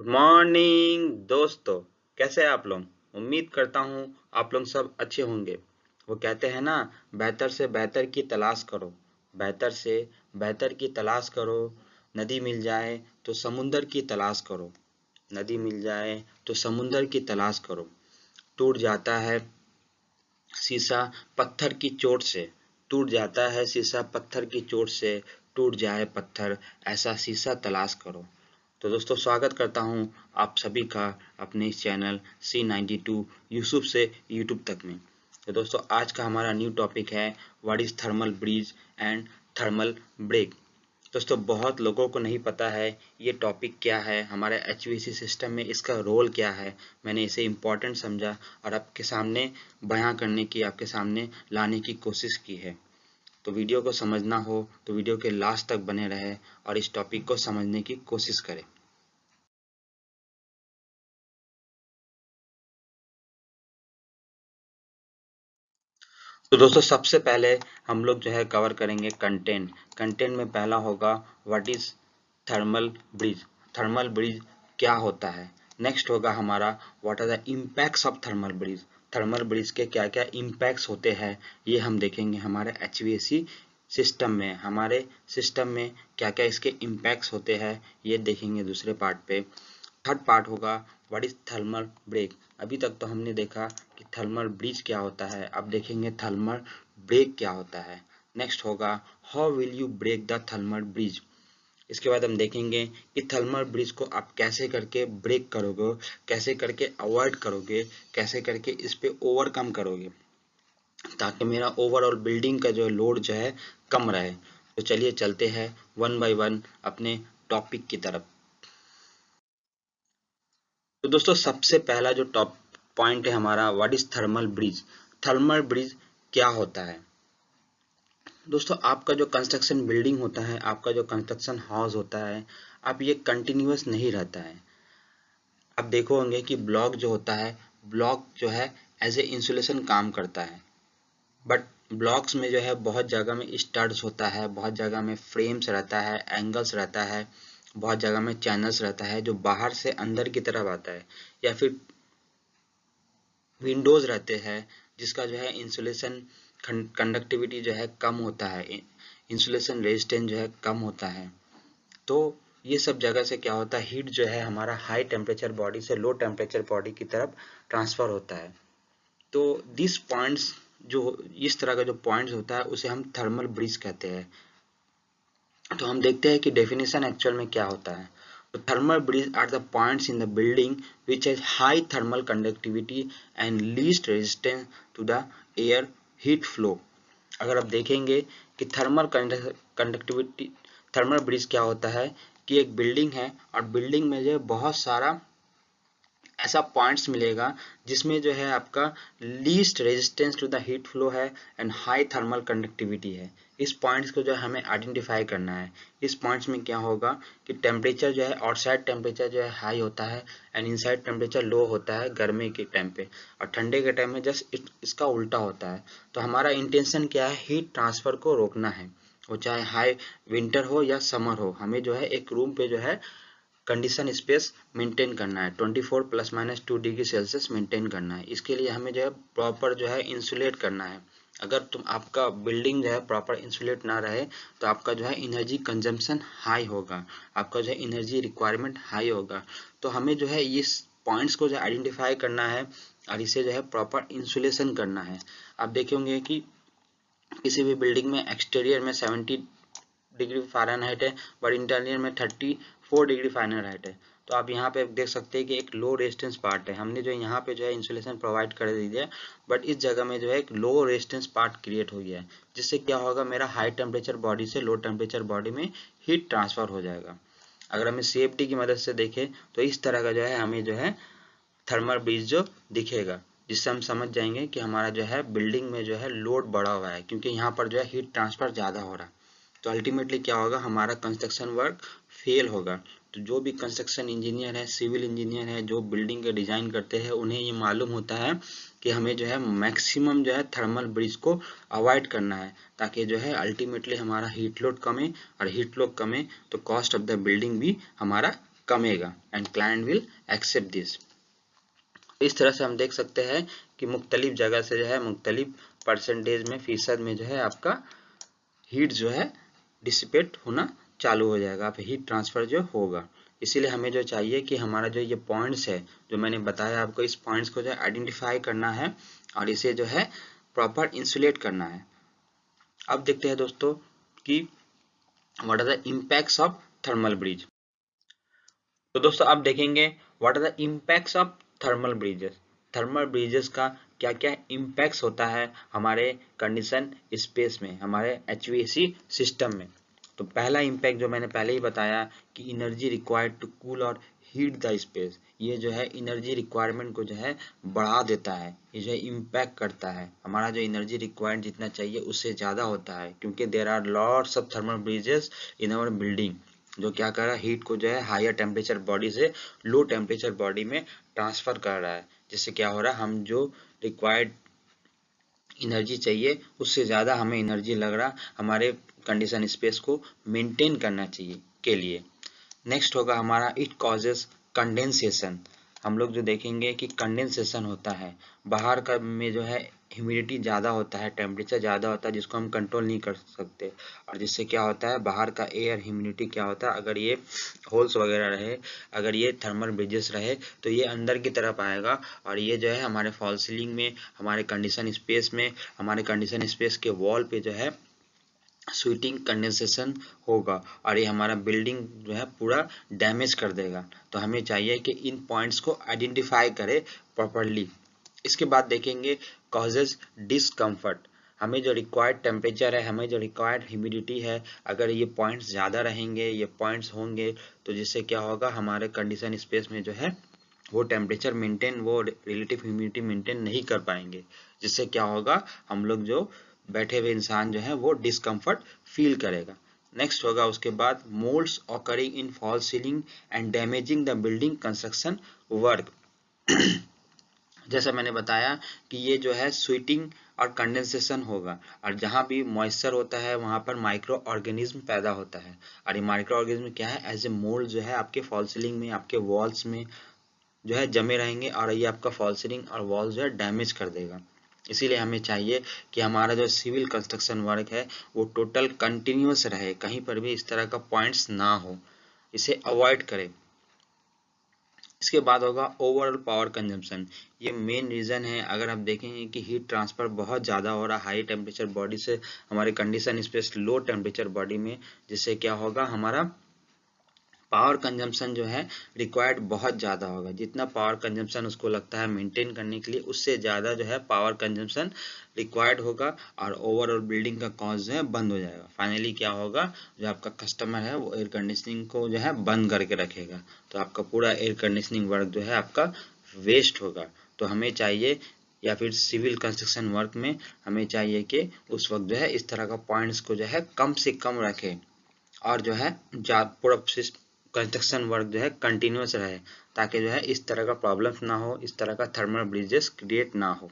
Good morning दोस्तों। कैसे हैं आप लोग। उम्मीद करता हूँ आप लोग सब अच्छे होंगे। वो कहते हैं ना, बेहतर से बेहतर की तलाश करो, बेहतर से बेहतर की तलाश करो। नदी मिल जाए तो समुंदर की तलाश करो, नदी मिल जाए तो समुंदर की तलाश करो। टूट जाता है शीशा पत्थर की चोट से, टूट जाता है शीशा पत्थर की चोट से, टूट जाए पत्थर ऐसा शीशा तलाश करो। तो दोस्तों, स्वागत करता हूं आप सभी का अपने इस चैनल C92 यूसुफ से यूट्यूब तक में। तो दोस्तों, आज का हमारा न्यू टॉपिक है what is thermal bridge and thermal break. दोस्तों, बहुत लोगों को नहीं पता है ये टॉपिक क्या है, हमारे HVAC सिस्टम में इसका रोल क्या है। मैंने इसे इम्पोर्टेंट समझा और आपके सामने बयां करने की, आपके सामने लाने की कोशिश की है। तो वीडियो को समझना हो तो वीडियो के लास्ट तक बने रहे और इस टॉपिक को समझने की कोशिश करें। तो दोस्तों, सबसे पहले हम लोग जो है कवर करेंगे कंटेंट। कंटेंट में पहला होगा what is thermal bridge, thermal bridge क्या होता है। नेक्स्ट होगा हमारा what are the impacts of thermal bridge, thermal bridge के क्या क्या इम्पैक्ट्स होते हैं ये हम देखेंगे हमारे HVAC सिस्टम में। हमारे सिस्टम में क्या क्या इसके इम्पैक्ट्स होते हैं ये देखेंगे दूसरे पार्ट पे। थर्ड पार्ट होगा व्हाट इज थर्मल ब्रेक। अभी तक तो हमने देखा कि थर्मल ब्रिज क्या होता है, अब देखेंगे थर्मल ब्रेक क्या होता है। नेक्स्ट होगा how will you break the thermal bridge. इसके बाद हम देखेंगे कि थर्मल ब्रिज को आप कैसे करके ब्रेक करोगे, कैसे करके अवॉइड करोगे, कैसे करके इस पे ओवरकम करोगे ताकि मेरा ओवरऑल बिल्डिंग का जो लोड जो है कम रहे। तो चलिए चलते हैं वन बाय वन अपने टॉपिक की तरफ। तो दोस्तों, सबसे पहला जो टॉप पॉइंट है हमारा what is thermal bridge. Thermal bridge क्या होता है। दोस्तों, आपका जो कंस्ट्रक्शन बिल्डिंग होता है, आपका जो कंस्ट्रक्शन हाउस होता है, अब ये कंटिन्यूअस नहीं रहता है। आप देखो होंगे कि ब्लॉक जो होता है, ब्लॉक जो है एज ए इंसुलेशन काम करता है। बट ब्लॉक्स में जो है बहुत जगह में स्टड्स होता है, बहुत जगह में फ्रेम्स रहता है, एंगल्स रहता है, बहुत जगह में चैनल्स रहता है जो बाहर से अंदर की तरफ आता है, या फिर विंडोज रहते हैं जिसका जो है इंसुलेशन कंडक्टिविटी जो है कम होता है, इंसुलेशन रेजिस्टेंस जो है कम होता है। तो ये सब जगह से क्या होता है, हीट जो है हमारा हाई टेम्परेचर बॉडी से लो टेम्परेचर बॉडी की तरफ ट्रांसफर होता है। तो दिस पॉइंट्स, जो इस तरह का जो पॉइंट्स होता है उसे हम थर्मल ब्रिज कहते हैं। तो हम देखते हैं कि डेफिनेशन एक्चुअल में क्या होता है। तो thermal bridge are the points in the building which has high thermal conductivity and least resistance to the air heat flow. अगर आप देखेंगे कि थर्मल कंडक्टिविटी, थर्मल ब्रिज क्या होता है कि एक बिल्डिंग है और बिल्डिंग में जो है बहुत सारा ऐसा पॉइंट्स मिलेगा जिसमें जो है आपका least resistance to the heat flow है एंड हाई थर्मल कंडक्टिविटी है। इस पॉइंट्स को जो है हमें आइडेंटिफाई करना है। इस पॉइंट्स में क्या होगा कि टेम्परेचर जो है आउटसाइड टेम्परेचर जो है हाई होता है एंड इनसाइड टेम्परेचर लो होता है गर्मी के टाइम पे, और ठंडे के टाइम में जस्ट इसका उल्टा होता है। तो हमारा इंटेंशन क्या है, हीट ट्रांसफर को रोकना है। वो चाहे हाई विंटर हो या समर हो, हमें जो है एक रूम पे जो है कंडीशन स्पेस मेंटेन करना है, 24 plus minus 2 degree Celsius maintain करना है। इसके लिए हमें जो है प्रॉपर जो है इंसुलेट करना है। अगर तुम आपका बिल्डिंग जो है प्रॉपर इंसुलेट ना रहे तो आपका जो है एनर्जी कंजम्पशन हाई होगा, आपका जो है एनर्जी रिक्वायरमेंट हाई होगा। तो हमें जो है इस पॉइंट्स को जो आइडेंटिफाई करना है और इसे जो है प्रॉपर इंसुलेशन करना है। आप देखेंगे कि किसी भी बिल्डिंग में एक्सटीरियर में 70 डिग्री फ़ारेनहाइट है, बट इंटीरियर में 34 डिग्री फ़ारेनहाइट है। तो आप यहाँ पे देख सकते हैं कि एक लो रेजिस्टेंस पार्ट है, हमने जो यहाँ पे जो है इंसुलेशन प्रोवाइड कर दी है, बट इस जगह में जो है एक लो रेजिस्टेंस पार्ट क्रिएट हो गया है, जिससे क्या होगा, मेरा हाई टेम्परेचर बॉडी से लो टेम्परेचर बॉडी में हीट ट्रांसफर हो जाएगा। अगर हमें CFD की मदद से देखें तो इस तरह का जो है हमें जो है थर्मल ब्रिज जो दिखेगा, जिससे हम समझ जाएंगे कि हमारा जो है बिल्डिंग में जो है लोड बढ़ा हुआ है, क्योंकि यहाँ पर जो है हीट ट्रांसफर ज़्यादा हो रहा है। तो अल्टीमेटली क्या होगा, हमारा कंस्ट्रक्शन वर्क फेल होगा। तो जो भी कंस्ट्रक्शन इंजीनियर है, सिविल इंजीनियर है, जो बिल्डिंग के डिजाइन करते हैं, उन्हें ये मालूम होता है कि हमें जो है मैक्सिमम जो है थर्मल ब्रिज को अवॉइड करना है, ताकि जो है अल्टीमेटली हमारा हीट लोड कमे, और हीट लोड कमे तो कॉस्ट ऑफ द बिल्डिंग भी हमारा कमेगा and client will accept this. इस तरह से हम देख सकते हैं कि मुख्तलिफ जगह से जो है मुख्तलिफ परसेंटेज में फीसद में जो है आपका हीट जो है डिसिपेट होना चालू हो जाएगा, आप हीट ट्रांसफर जो होगा। इसीलिए हमें जो चाहिए कि हमारा जो ये पॉइंट्स है जो मैंने बताया आपको, इस पॉइंट्स को जो है आइडेंटिफाई करना है और इसे जो है प्रॉपर इंसुलेट करना है। अब देखते हैं दोस्तों कि what are the impacts of thermal bridge. तो दोस्तों आप देखेंगे what are the impacts of thermal bridges. Thermal bridges का क्या क्या इम्पैक्ट्स होता है हमारे कंडीशन स्पेस में, हमारे HVAC सिस्टम में। तो पहला इम्पैक्ट जो मैंने पहले ही बताया कि एनर्जी रिक्वायर्ड टू कूल और हीट द स्पेस, ये जो है एनर्जी रिक्वायरमेंट को जो है बढ़ा देता है, ये जो है इम्पैक्ट करता है। हमारा जो एनर्जी रिक्वायर्ड जितना चाहिए उससे ज़्यादा होता है, क्योंकि there are lots of thermal bridges in our building, जो क्या कर रहा है हीट को जो है हायर टेम्परेचर बॉडी से लो टेम्परेचर बॉडी में ट्रांसफर कर रहा है, जिससे क्या हो रहा है हम जो रिक्वायर्ड एनर्जी चाहिए उससे ज़्यादा हमें एनर्जी लग रहा हमारे कंडीशन स्पेस को मेंटेन करना चाहिए के लिए। नेक्स्ट होगा हमारा इट कॉजेस कंडेंसेशन। हम लोग जो देखेंगे कि कंडेंसेशन होता है, बाहर का में जो है ह्यूमिडिटी ज़्यादा होता है, टेम्परेचर ज़्यादा होता है जिसको हम कंट्रोल नहीं कर सकते, और जिससे क्या होता है बाहर का एयर ह्यूमिडिटी क्या होता है, अगर ये होल्स वगैरह रहे, अगर ये थर्मल ब्रिजेस रहे तो ये अंदर की तरफ आएगा और ये जो है हमारे फॉल सीलिंग में, हमारे कंडीशन स्पेस में, हमारे कंडीशन स्पेस के वॉल पे जो है स्वीटिंग कंडेंसेशन होगा और ये हमारा बिल्डिंग जो है पूरा डैमेज कर देगा। तो हमें चाहिए कि इन पॉइंट्स को आइडेंटिफाई करें प्रॉपरली। इसके बाद देखेंगे कॉजेज डिसकम्फर्ट। हमें जो रिक्वायर्ड टेम्परेचर है, हमें जो रिक्वायर्ड ह्यूमिडिटी है, अगर ये पॉइंट्स ज़्यादा रहेंगे, ये पॉइंट्स होंगे तो जिससे क्या होगा हमारे कंडीशन स्पेस में जो है वो टेम्परेचर मेंटेन, वो रिलेटिव ह्यूमिडिटी मेंटेन नहीं कर पाएंगे, जिससे क्या होगा हम लोग जो बैठे हुए इंसान जो है वो डिस्कम्फर्ट फील करेगा। नेक्स्ट होगा उसके बाद moulds occurring in fall ceiling and damaging the building construction work. जैसा मैंने बताया कि ये जो है स्वीटिंग और कंडेंसेशन होगा, और जहाँ भी मॉइस्चर होता है वहाँ पर माइक्रो ऑर्गेनिज्म पैदा होता है, और ये माइक्रो ऑर्गेनिज्म क्या है, एज ए मोल्ड जो है आपके फॉल सीलिंग में, आपके वॉल्स में जो है जमे रहेंगे और ये आपका फॉल सीलिंग और वॉल जो है डैमेज कर देगा। इसीलिए हमें चाहिए कि हमारा जो सिविल कंस्ट्रक्शन वर्क है वो टोटल कंटिन्यूअस रहे, कहीं पर भी इस तरह का पॉइंट्स ना हो, इसे अवॉइड करें। इसके बाद होगा ओवरऑल पावर कंजम्पशन। ये मेन रीज़न है, अगर आप देखेंगे कि हीट ट्रांसफर बहुत ज़्यादा हो रहा है हाई टेम्परेचर बॉडी से हमारे condition space low temperature body में, जिससे क्या होगा हमारा पावर कंजम्पशन जो है रिक्वायर्ड बहुत ज़्यादा होगा। जितना पावर कंजम्पशन उसको लगता है मेंटेन करने के लिए, उससे ज़्यादा जो है पावर कंजम्पशन रिक्वायर्ड होगा और ओवरऑल बिल्डिंग का कॉस्ट जो है बंद हो जाएगा। फाइनली क्या होगा, जो आपका कस्टमर है वो एयर कंडीशनिंग को जो है बंद करके रखेगा, तो आपका पूरा एयर कंडीशनिंग वर्क जो है आपका वेस्ट होगा। तो हमें चाहिए, या फिर सिविल कंस्ट्रक्शन वर्क में हमें चाहिए कि उस वक्त जो है इस तरह का पॉइंट्स को जो है कम से कम रखें, और जो है पूरा कंस्ट्रक्शन वर्क जो है कंटिन्यूअस रहे, ताकि जो है इस तरह का प्रॉब्लम्स ना हो, इस तरह का थर्मल ब्रिजेस क्रिएट ना हो।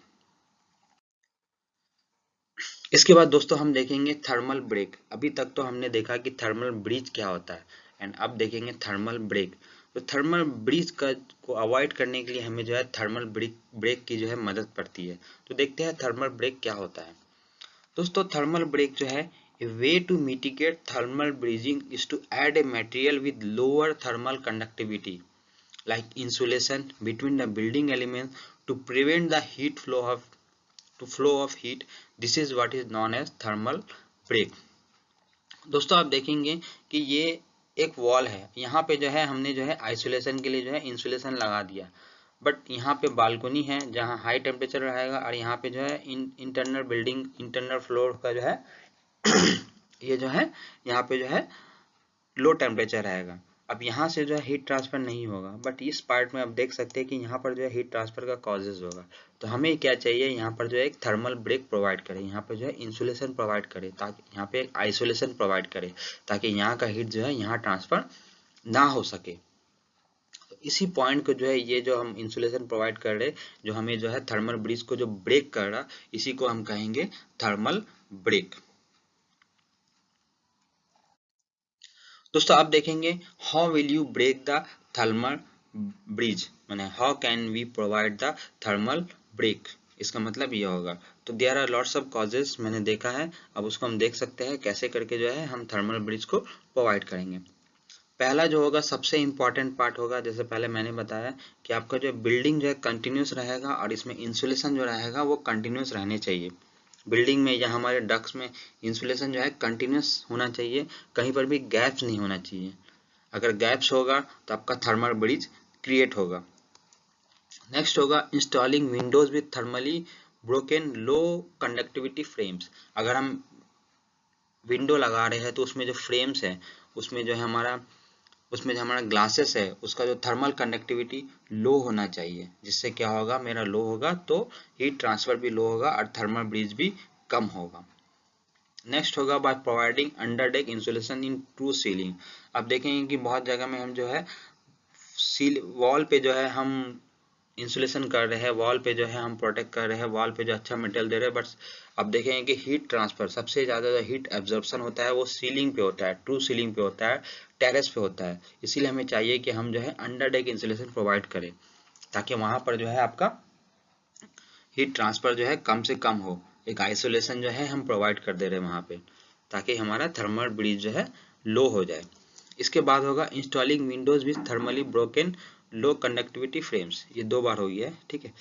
इसके बाद दोस्तों हम देखेंगे थर्मल ब्रेक। अभी तक तो हमने देखा कि थर्मल ब्रिज क्या होता है, एंड अब देखेंगे थर्मल ब्रेक। तो थर्मल ब्रिज को अवॉइड करने के लिए हमें जो है थर्मल ब्रेक की जो है मदद पड़ती है। तो देखते हैं थर्मल ब्रेक क्या होता है। दोस्तों थर्मल ब्रेक जो है, a way to mitigate thermal breaching is to add a material with lower thermal conductivity like insulation between the building elements to prevent the flow of heat. This is what is known as thermal break. दोस्तों आप देखेंगे कि ये एक wall है, यहाँ पे जो है हमने जो है आइसोलेशन के लिए जो है इंसुलेशन लगा दिया, बट यहाँ पे बालकनी है जहाँ हाई टेम्परेचर रहेगा, और यहाँ पे जो है इंटरनल बिल्डिंग इंटरनल फ्लोर का जो है ये जो है यहाँ पे जो है लो टेम्परेचर रहेगा। अब यहाँ से जो है हीट ट्रांसफर नहीं होगा, बट इस पार्ट में आप देख सकते हैं कि यहाँ पर जो है हीट ट्रांसफर का कॉजेज होगा। तो हमें क्या चाहिए, यहाँ पर जो है एक थर्मल ब्रेक प्रोवाइड करें, यहाँ पर जो है इंसुलेशन प्रोवाइड करें, ताकि यहाँ पे एक आइसोलेशन प्रोवाइड करें, ताकि यहाँ का हीट जो है यहाँ ट्रांसफर ना हो सके। तो इसी पॉइंट को जो है ये जो हम इंसुलेशन प्रोवाइड कर रहे, जो हमें जो है थर्मल ब्रिज को जो ब्रेक कर रहा, इसी को हम कहेंगे थर्मल ब्रेक। दोस्तों आप देखेंगे how will you break the thermal bridge, माने how can we provide the thermal break, इसका मतलब ये होगा। तो there are lots of causes, मैंने देखा है, अब उसको हम देख सकते हैं कैसे करके जो है हम थर्मल ब्रिज को प्रोवाइड करेंगे। पहला जो होगा सबसे इम्पॉर्टेंट पार्ट होगा, जैसे पहले मैंने बताया कि आपका जो बिल्डिंग जो है कंटिन्यूस रहेगा और इसमें इंसुलेशन जो रहेगा वो कंटिन्यूस रहने चाहिए। बिल्डिंग में या हमारे डक्ट्स में इंसुलेशन जो है कंटिन्यूस होना चाहिए, कहीं पर भी गैप्स नहीं होना चाहिए। अगर गैप्स होगा तो आपका थर्मल ब्रिज क्रिएट होगा। नेक्स्ट होगा installing Windows with thermally broken low conductivity frames. अगर हम विंडो लगा रहे हैं तो उसमें जो फ्रेम्स है, उसमें जो है हमारा ग्लासेस है, उसका जो थर्मल कंडक्टिविटी लो होना चाहिए, जिससे क्या होगा, मेरा लो होगा तो हीट ट्रांसफर भी लो होगा और थर्मल ब्रिज भी कम होगा। नेक्स्ट होगा by providing under deck insulation in true ceiling. अब देखेंगे कि बहुत जगह में हम जो है सील वॉल पे जो है हम इंसुलेशन कर रहे हैं, वॉल पे जो है हम प्रोटेक्ट कर रहे हैं, वॉल पे जो अच्छा मटेरियल दे रहे हैं, बट अब देखेंगे कि हीट ट्रांसफर सबसे ज़्यादा जो हीट एब्जॉर्प्शन होता है वो सीलिंग पे होता है, ट्रू सीलिंग पे होता है, टेरेस पे होता है। इसीलिए हमें चाहिए कि हम जो है अंडर डेक इंसुलेशन प्रोवाइड करें, ताकि वहाँ पर जो है आपका हीट ट्रांसफर जो है कम से कम हो। एक आइसोलेशन जो है हम प्रोवाइड कर दे रहे हैं वहाँ पे, ताकि हमारा थर्मल ब्रिज जो है लो हो जाए। इसके बाद होगा installing Windows with thermally broken low conductivity frames, ये 2 बार हो गया है, ठीक है।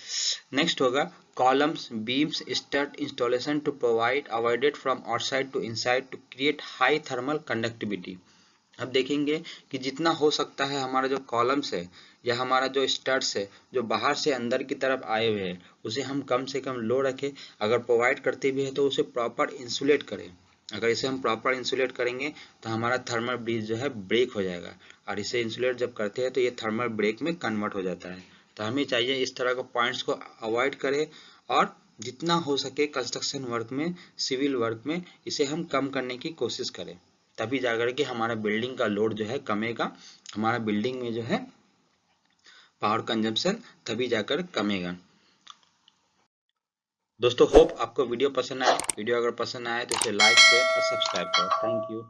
नेक्स्ट होगा columns beams stud installation to provide avoided from outside to inside to create high thermal conductivity. अब देखेंगे कि जितना हो सकता है हमारा जो कॉलम्स है या हमारा जो स्टड्स है जो बाहर से अंदर की तरफ आए हुए हैं, उसे हम कम से कम लो रखें। अगर प्रोवाइड करते भी है तो उसे प्रॉपर इंसुलेट करें। अगर इसे हम प्रॉपर इंसुलेट करेंगे तो हमारा थर्मल ब्रिज जो है ब्रेक हो जाएगा, और इसे इंसुलेट जब करते हैं तो ये थर्मल ब्रेक में कन्वर्ट हो जाता है। तो हमें चाहिए इस तरह के पॉइंट्स को अवॉइड करें, और जितना हो सके कंस्ट्रक्शन वर्क में, सिविल वर्क में इसे हम कम करने की कोशिश करें, तभी जाकर के हमारा बिल्डिंग का लोड जो है कमेगा, हमारा बिल्डिंग में जो है पावर कंजम्पशन तभी जाकर कमेगा। दोस्तों होप आपको वीडियो पसंद आए। वीडियो अगर पसंद आए तो इसे लाइक शेयर और सब्सक्राइब करो। Thank you.